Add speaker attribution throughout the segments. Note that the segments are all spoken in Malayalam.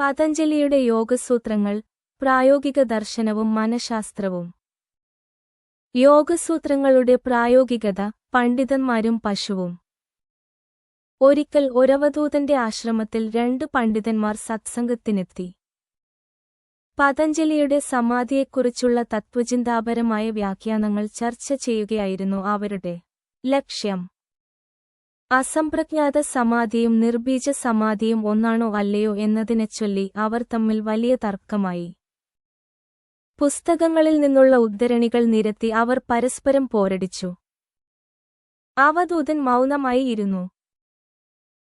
Speaker 1: പതഞ്ജലിയുടെ യോഗസൂത്രങ്ങൾ, പ്രായോഗിക ദർശനവും മനഃശാസ്ത്രവും. യോഗസൂത്രങ്ങളുടെ പ്രായോഗികത, പണ്ഡിതന്മാരും പശുവും. ഒരിക്കൽ ഒരവധൂതന്റെ ആശ്രമത്തിൽ 2 പണ്ഡിതന്മാർ സത്സംഗത്തിനെത്തി. പതഞ്ജലിയുടെ സമാധിയെക്കുറിച്ചുള്ള തത്വചിന്താപരമായ വ്യാഖ്യാനങ്ങൾ ചർച്ച ചെയ്യുകയായിരുന്നു അവരുടെ ലക്ഷ്യം. അസംപ്രജ്ഞാത സമാധിയും നിർബീജ സമാധിയും ഒന്നാണോ അല്ലയോ എന്നതിനെച്ചൊല്ലി അവർ തമ്മിൽ വലിയ തർക്കമായി. പുസ്തകങ്ങളിൽ നിന്നുള്ള ഉദ്ധരണികൾ നിരത്തി അവർ പരസ്പരം പോരടിച്ചു. അവധൂതൻ മൗനമായി ഇരുന്നു.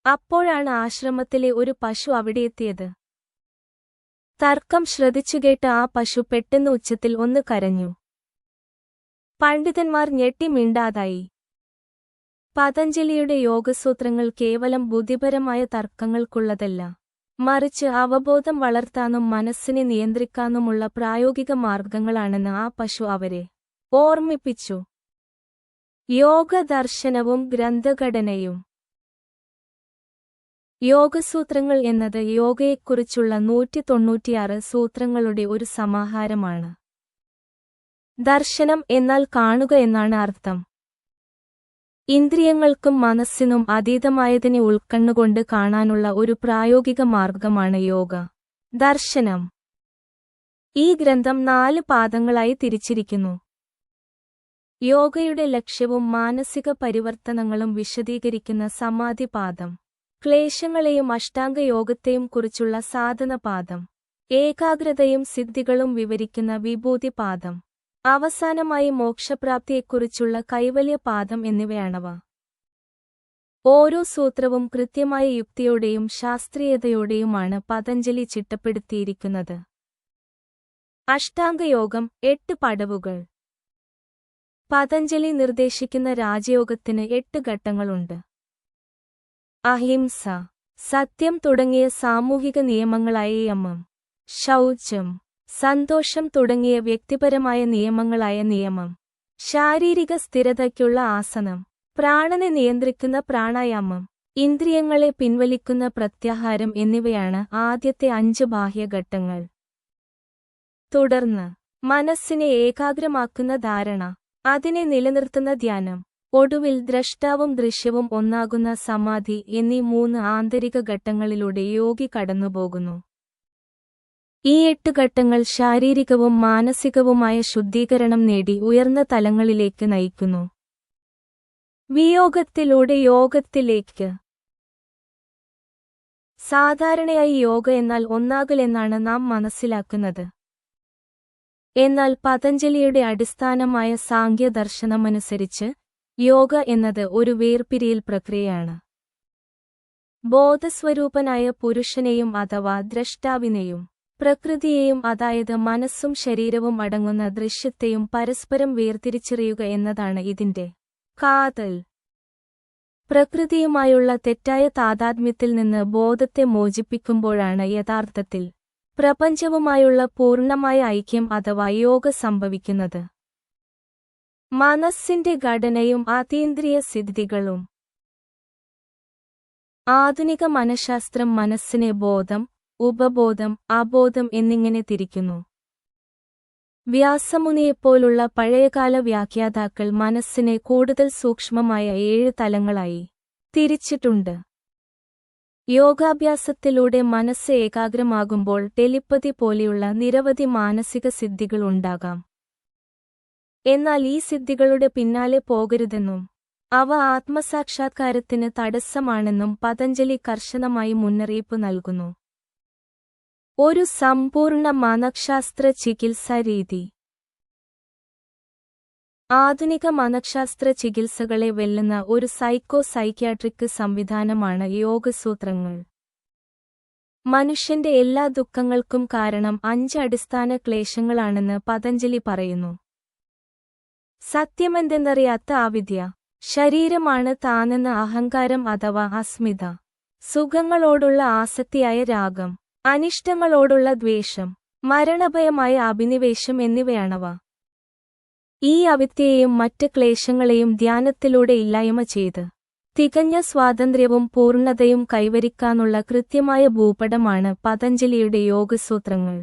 Speaker 1: അപ്പോഴാണ് ആശ്രമത്തിലെ ഒരു പശു അവിടെയെത്തിയത്. തർക്കം ശ്രദ്ധിച്ചുകേട്ട ആ പശു പെട്ടെന്ന് ഉച്ചത്തിൽ ഒന്ന് കരഞ്ഞു. പണ്ഡിതന്മാർ ഞെട്ടി മിണ്ടാതായി. പതഞ്ജലിയുടെ യോഗസൂത്രങ്ങൾ കേവലം ബുദ്ധിപരമായ തർക്കങ്ങൾക്കുള്ളതല്ല, മറിച്ച് അവബോധം വളർത്താനും മനസ്സിനെ നിയന്ത്രിക്കാനുമുള്ള പ്രായോഗിക മാർഗങ്ങളാണെന്ന് ആ പശു അവരെ ഓർമ്മിപ്പിച്ചു. യോഗദർശനവും ഗ്രന്ഥഘടനയും. യോഗസൂത്രങ്ങൾ എന്നത് യോഗയെക്കുറിച്ചുള്ള 196 സൂത്രങ്ങളുടെ ഒരു സമാഹാരമാണ്. ദർശനം എന്നാൽ കാണുക എന്നാണ് അർത്ഥം. ഇന്ദ്രിയങ്ങൾക്കും മനസ്സിനും അതീതമായതിനെ ഉൾക്കണ്ണുകൊണ്ട് കാണാനുള്ള ഒരു പ്രായോഗിക മാർഗമാണ് യോഗ ദർശനം. ഈ ഗ്രന്ഥം 4 പാദങ്ങളായി തിരിച്ചിരിക്കുന്നു. യോഗയുടെ ലക്ഷ്യവും മാനസിക പരിവർത്തനങ്ങളും വിശദീകരിക്കുന്ന സമാധിപാദം, ക്ലേശങ്ങളെയും അഷ്ടാംഗയോഗത്തെയും കുറിച്ചുള്ള സാധനപാദം, ഏകാഗ്രതയും സിദ്ധികളും വിവരിക്കുന്ന വിഭൂതിപാദം, അവസാനമായി മോക്ഷപ്രാപ്തിയെക്കുറിച്ചുള്ള കൈവല്യപാദം എന്നിവയാണവ. ഓരോ സൂത്രവും കൃത്യമായ യുക്തിയോടെയും ശാസ്ത്രീയതയോടെയുമാണ് പതഞ്ജലി ചിട്ടപ്പെടുത്തിയിരിക്കുന്നത്. അഷ്ടാംഗയോഗം 8 പടവുകൾ. പതഞ്ജലി നിർദ്ദേശിക്കുന്ന രാജയോഗത്തിന് 8 ഘട്ടങ്ങളുണ്ട്. അഹിംസ, സത്യം തുടങ്ങിയ സാമൂഹിക നിയമങ്ങളായ യമം, ശൗചം, സന്തോഷം തുടങ്ങിയ വ്യക്തിപരമായ നിയമങ്ങളായ നിയമം, ശാരീരിക സ്ഥിരതയ്ക്കുള്ള ആസനം, പ്രാണനെ നിയന്ത്രിക്കുന്ന പ്രാണായാമം, ഇന്ദ്രിയങ്ങളെ പിൻവലിക്കുന്ന പ്രത്യാഹാരം എന്നിവയാണ് ആദ്യത്തെ 5 ബാഹ്യഘട്ടങ്ങൾ. തുടർന്ന് മനസ്സിനെ ഏകാഗ്രമാക്കുന്ന ധാരണ, അതിനെ നിലനിർത്തുന്ന ധ്യാനം, ഒടുവിൽ ദ്രഷ്ടാവും ദൃശ്യവും ഒന്നാകുന്ന സമാധി എന്നീ 3 ആന്തരിക ഘട്ടങ്ങളിലൂടെ യോഗി കടന്നുപോകുന്നു. ഈ 8 ഘട്ടങ്ങൾ ശാരീരികവും മാനസികവുമായ ശുദ്ധീകരണം നേടി ഉയർന്ന തലങ്ങളിലേക്ക് നയിക്കുന്നു. വിയോഗത്തിലൂടെ യോഗത്തിലേക്ക്. സാധാരണയായി യോഗ എന്നാൽ ഒന്നാകൽ എന്നാണ് നാം മനസ്സിലാക്കുന്നത്. എന്നാൽ പതഞ്ജലിയുടെ അടിസ്ഥാനമായ സാംഖ്യ ദർശനമനുസരിച്ച് യോഗ എന്നത് ഒരു വേർപിരിയൽ പ്രക്രിയയാണ്. ബോധസ്വരൂപനായ പുരുഷനെയും അഥവാ ദ്രഷ്ടാവിനെയും പ്രകൃതിയെയും, അതായത് മനസ്സും ശരീരവും അടങ്ങുന്ന ദൃശ്യത്തെയും പരസ്പരം വേർതിരിച്ചറിയുക എന്നതാണ് ഇതിന്റെ കാതൽ. പ്രകൃതിയുമായുള്ള തെറ്റായ താതാത്മ്യത്തിൽ നിന്ന് ബോധത്തെ മോചിപ്പിക്കുമ്പോഴാണ് യഥാർത്ഥത്തിൽ പ്രപഞ്ചവുമായുള്ള പൂർണ്ണമായ ഐക്യം അഥവാ യോഗ സംഭവിക്കുന്നത്. മനസ്സിന്റെ ഘടനയും അതീന്ദ്രിയ സിദ്ധികളും. ആധുനിക മനഃശാസ്ത്രം മനസ്സിനെ ബോധം, ഉപബോധം, അബോധം എന്നിങ്ങനെ തിരിക്കുന്നു. വ്യാസമുനിയെപ്പോലുള്ള പഴയകാല വ്യാഖ്യാതാക്കൾ മനസ്സിനെ കൂടുതൽ സൂക്ഷ്മമായ 7 തലങ്ങളായി തിരിച്ചിട്ടുണ്ട്. യോഗാഭ്യാസത്തിലൂടെ മനസ്സ് ഏകാഗ്രമാകുമ്പോൾ ടെലിപ്പതി പോലെയുള്ള നിരവധി മാനസിക സിദ്ധികൾ ഉണ്ടാകാം. എന്നാൽ ഈ സിദ്ധികളുടെ പിന്നാലെ പോകരുതെന്നും അവ ആത്മസാക്ഷാത്കാരത്തിന് തടസ്സമാണെന്നും പതഞ്ജലി കർശനമായി മുന്നറിയിപ്പ് നൽകുന്നു. ഒരു സമ്പൂർണ്ണ മനഃശാസ്ത്ര ചികിത്സാ രീതി. ആധുനിക മനഃശാസ്ത്ര ചികിത്സകളെ വെല്ലുന്ന ഒരു സൈക്കോ-സൈക്യാട്രിക് സംവിധാനമാണ് യോഗസൂത്രങ്ങൾ. മനുഷ്യന്റെ എല്ലാ ദുഃഖങ്ങൾക്കും കാരണം 5 അടിസ്ഥാന ക്ലേശങ്ങളാണെന്ന് പതഞ്ജലി പറയുന്നു. സത്യമെന്തെന്നറിയാത്ത അവിദ്യ, ശരീരമാണ് താനെന്ന അഹങ്കാരം അഥവാ അസ്മിത, സുഖങ്ങളോടുള്ള ആസക്തിയായ രാഗം, അനിഷ്ടങ്ങളോടുള്ള ദ്വേഷം, മരണഭയമായ അഭിനിവേശം എന്നിവയാണവ. ഈ അവിദ്യയെയും മറ്റ് ക്ലേശങ്ങളെയും ധ്യാനത്തിലൂടെ ഇല്ലായ്മ ചെയ്ത് തികഞ്ഞ സ്വാതന്ത്ര്യവും പൂർണ്ണതയും കൈവരിക്കാനുള്ള കൃത്യമായ ഭൂപടമാണ് പതഞ്ജലിയുടെ യോഗസൂത്രങ്ങൾ.